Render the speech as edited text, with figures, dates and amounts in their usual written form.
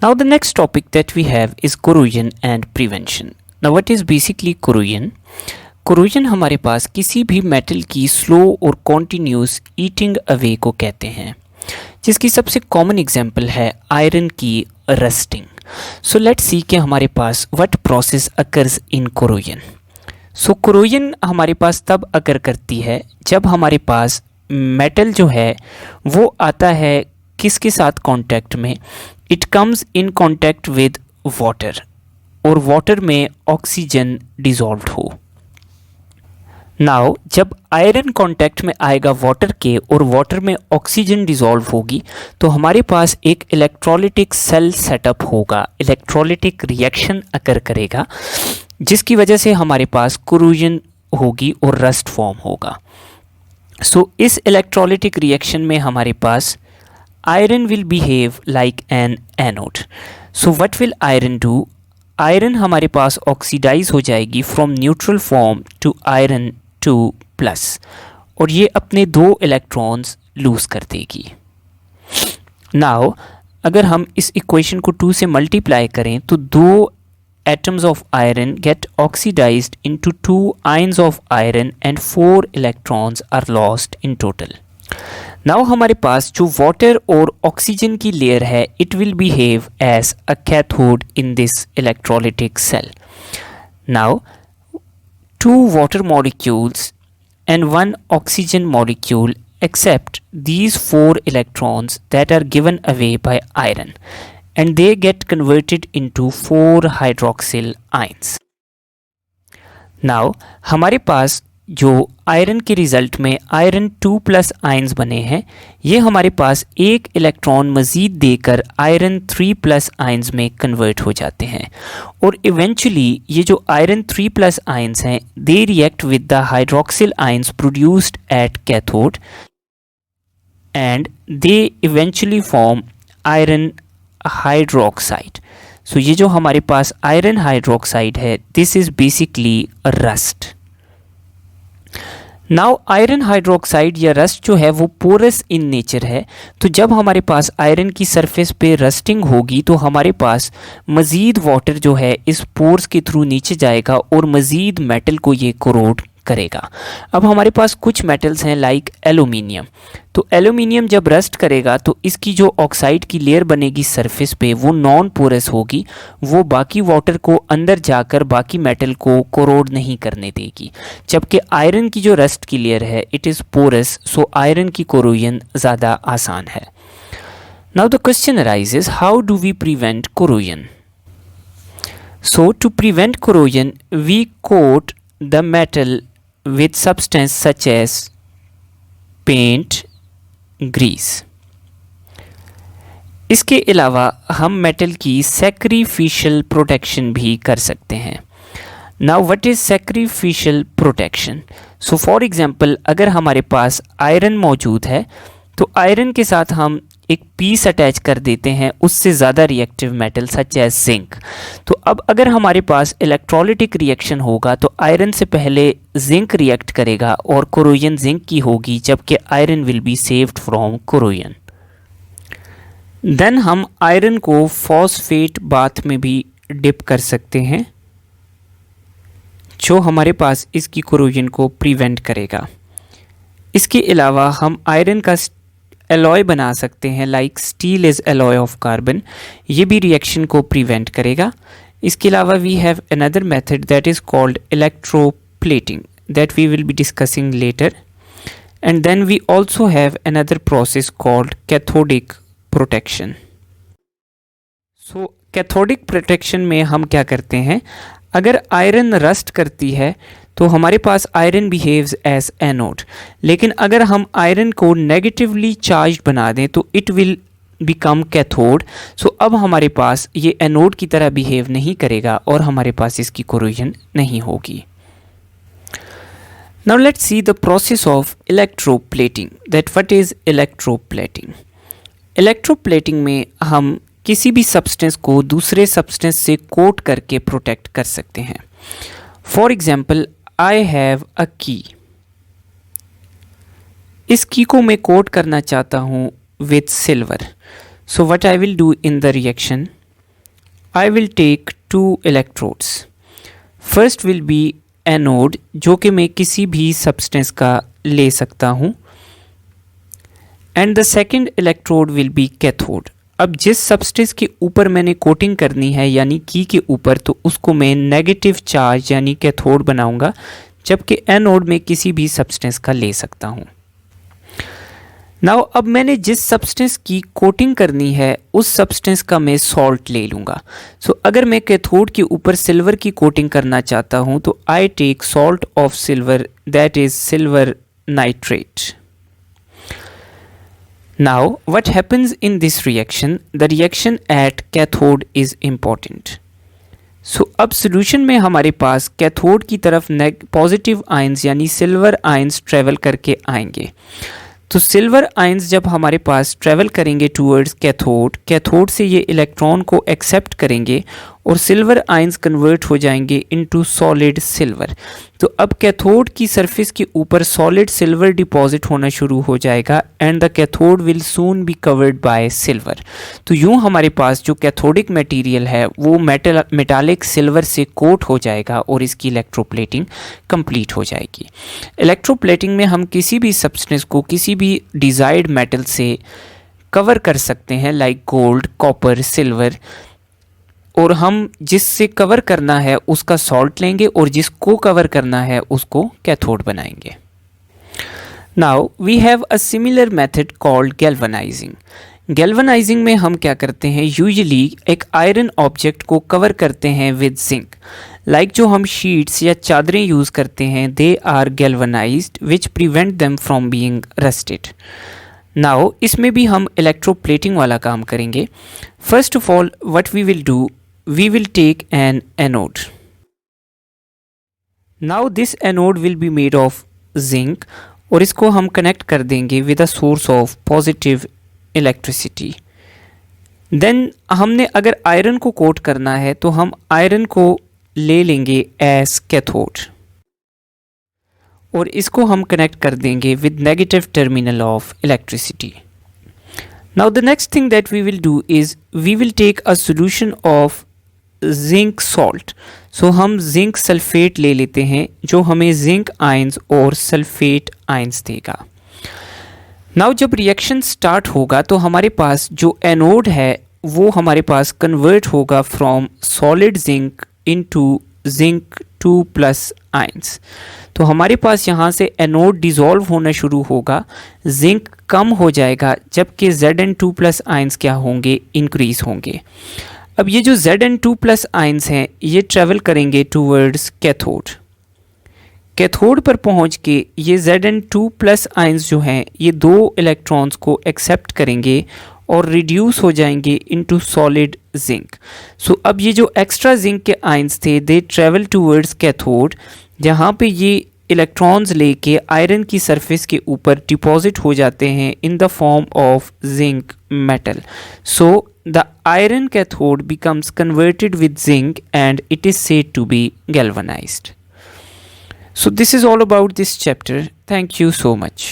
Now the next topic that we have is corrosion and prevention. Now what is basically corrosion? Corrosion हमारे पास किसी भी metal की slow और continuous eating away को कहते हैं, जिसकी सबसे कॉमन एग्जांपल है आयरन की रस्टिंग. सो लेट्स सी कि हमारे पास what process occurs in corrosion. So corrosion हमारे पास तब अकर करती है जब हमारे पास मेटल जो है वो आता है किसके साथ कांटेक्ट में. It comes in contact with water और वाटर में ऑक्सीजन डिसॉल्व्ड हो. नाउ जब आयरन कांटेक्ट में आएगा वाटर के और वाटर में ऑक्सीजन डिसॉल्व होगी तो हमारे पास एक इलेक्ट्रोलिटिक सेल सेटअप होगा, इलेक्ट्रोलिटिक रिएक्शन अकर करेगा जिसकी वजह से हमारे पास corrosion होगी और रस्ट फॉर्म होगा. सो इस इलेक्ट्रोलिटिक रिएक्शन में हमारे पास iron will behave like an anode. So what will iron do? Iron हमारे पास ऑक्सीडाइज हो जाएगी from neutral form to iron 2+ और ये अपने 2 इलेक्ट्रॉन्स लूज कर देगी. नाउ अगर हम इस इक्वेशन को 2 से मल्टीप्लाई करें तो 2 atoms of iron get oxidized into 2 ions of iron and 4 electrons are lost in total. Now हमारे पास जो वाटर और ऑक्सीजन की लेयर है it will behave as a cathode in this electrolytic cell. Now 2 water molecules and 1 oxygen molecule accept these 4 electrons that are given away by iron and they get converted into 4 hydroxyl ions. Now हमारे पास जो iron के result में iron 2+ ions बने हैं ये हमारे पास एक इलेक्ट्रॉन मज़ीद देकर आयरन 3+ आयंस में कन्वर्ट हो जाते हैं और इवेंचुअली ये जो आयरन 3+ आयंस हैं they react with the hydroxyl ions produced at cathode and they eventually form iron hydroxide. So ये जो हमारे पास आयरन हाइड्रोक्साइड है this is basically rust. Now iron hydroxide या रस्ट जो है वो पोरस इन नेचर है, तो जब हमारे पास आयरन की सरफेस पे रस्टिंग होगी तो हमारे पास मज़ीद वाटर जो है इस पोर्स के थ्रू नीचे जाएगा और मज़ीद मेटल को ये कोरोड करेगा. अब हमारे पास कुछ मेटल्स हैं लाइक एल्यूमिनियम. तो एल्यूमिनियम जब रस्ट करेगा तो इसकी जो ऑक्साइड की लेयर बनेगी सरफेस पे वो नॉन पोरस होगी, वो बाकी वाटर को अंदर जाकर बाकी मेटल को कोरोड नहीं करने देगी. जबकि आयरन की जो रस्ट की लेयर है it is porous, so iron की कोरोजन ज़्यादा आसान है. Now the question arises, how do we prevent corrosion? So to prevent corrosion we coat the metal with substance such as paint, grease. इसके अलावा हम metal की sacrificial protection भी कर सकते हैं. Now what is sacrificial protection? So for example अगर हमारे पास आयरन मौजूद है तो आयरन के साथ हम एक पीस अटैच कर देते हैं उससे ज़्यादा reactive metal such as zinc. तो अब अगर हमारे पास इलेक्ट्रोलिटिक रिएक्शन होगा तो आयरन से पहले जिंक रिएक्ट करेगा और कोरोजन जिंक की होगी जबकि iron will be saved from corrosion. Then हम आयरन को फॉस्फेट बाथ में भी डिप कर सकते हैं जो हमारे पास इसकी कोरोजन को प्रिवेंट करेगा. इसके अलावा हम आयरन का एलॉय बना सकते हैं like steel is alloy of carbon, ये भी रिएक्शन को प्रिवेंट करेगा. इसके अलावा we have another method that is called electroplating that we will be discussing later. And then we also have another process called cathodic protection. So cathodic protection में हम क्या करते हैं, अगर आयरन रस्ट करती है तो हमारे पास आयरन बिहेव्स एज एनोड, लेकिन अगर हम आयरन को नेगेटिवली चार्ज बना दें तो इट विल बिकम कैथोड. सो अब हमारे पास ये एनोड की तरह बिहेव नहीं करेगा और हमारे पास इसकी कोरोजन नहीं होगी. Now let's see the process of electroplating. That what is electroplating? Electroplating में हम किसी भी सब्सटेंस को दूसरे सब्सटेंस से कोट करके प्रोटेक्ट कर सकते हैं. For example I have a key. इस की को मैं कोट करना चाहता हूँ with silver. So what I will do in the reaction, I will take two electrodes. First will be anode, जो कि मैं किसी भी सब्सटेंस का ले सकता हूँ, and the second electrode will be cathode. अब जिस सब्सटेंस के ऊपर मैंने कोटिंग करनी है यानी की के ऊपर, तो उसको मैं नेगेटिव चार्ज यानी कैथोड बनाऊंगा, जबकि एनोड में किसी भी सब्सटेंस का ले सकता हूँ. नाउ अब मैंने जिस सब्सटेंस की कोटिंग करनी है उस सब्सटेंस का मैं सॉल्ट ले लूँगा. सो अगर मैं कैथोड के ऊपर सिल्वर की कोटिंग करना चाहता हूँ तो I take salt of silver, that is silver nitrate. Now what happens in this reaction, the reaction at cathode is important. So अब सोल्यूशन में हमारे पास कैथोड की तरफ पॉजिटिव आयंस यानी सिल्वर आयंस ट्रेवल करके आएंगे. तो सिल्वर आयंस जब हमारे पास ट्रैवल करेंगे टूवर्ड्स कैथोड, कैथोड से ये इलेक्ट्रॉन को एक्सेप्ट करेंगे और सिल्वर आयंस कन्वर्ट हो जाएंगे इनटू सॉलिड सिल्वर. तो अब कैथोड की सरफेस के ऊपर सॉलिड सिल्वर डिपॉजिट होना शुरू हो जाएगा and the cathode will soon be covered by silver. तो यूँ हमारे पास जो कैथोडिक मटेरियल है वो मेटालिक सिल्वर से कोट हो जाएगा और इसकी इलेक्ट्रोप्लेटिंग कंप्लीट हो जाएगी. इलेक्ट्रोप्लेटिंग में हम किसी भी सब्सटेंस को किसी भी डिजायर्ड मेटल से कवर कर सकते हैं, लाइक गोल्ड, कॉपर, सिल्वर, और हम जिससे कवर करना है उसका सॉल्ट लेंगे और जिसको कवर करना है उसको कैथोड बनाएंगे. Now we have a similar method called galvanising. Galvanising में हम क्या करते हैं, यूजुअली एक आयरन ऑब्जेक्ट को कवर करते हैं विद जिंक. लाइक जो हम शीट्स या चादरें यूज़ करते हैं, they are galvanised which prevent them from being rusted. Now इसमें भी हम इलेक्ट्रोप्लेटिंग वाला काम करेंगे. First of all what we will do, we will take an anode. Now this anode will be made of zinc और इसको हम connect कर देंगे with a source of positive electricity. Then हमने अगर आयरन को कोट करना है तो हम आयरन को ले लेंगे as cathode और इसको हम कनेक्ट कर देंगे with negative terminal of electricity. Now the next thing that we will do is we will take a solution of zinc salt. So हम जिंक सल्फेट ले लेते हैं जो हमें जिंक आयंस और सल्फेट आयंस देगा. नाउ जब रिएक्शन स्टार्ट होगा तो हमारे पास जो एनोड है वो हमारे पास कन्वर्ट होगा from solid zinc into zinc 2+ ions. तो हमारे पास यहाँ से एनोड डिज़ोल्व होना शुरू होगा, जिंक कम हो जाएगा, जबकि Zn2+ आयंस क्या होंगे, इंक्रीज होंगे. अब ये जो Zn2+ आयंस हैं ये ट्रैवल करेंगे टूवर्ड्स कैथोड. कैथोड पर पहुंच के ये Zn2+ आयंस जो हैं ये दो इलेक्ट्रॉन्स को एक्सेप्ट करेंगे और रिड्यूस हो जाएंगे इनटू सॉलिड जिंक. सो अब ये जो एक्स्ट्रा जिंक के आयंस थे दे ट्रैवल टूवर्ड्स कैथोड, जहाँ पे ये इलेक्ट्रॉन्स लेके आयरन की सरफेस के ऊपर डिपॉजिट हो जाते हैं in the form of zinc metal. So the iron cathode becomes converted with zinc and it is said to be galvanized. So this is all about this chapter. Thank you so much.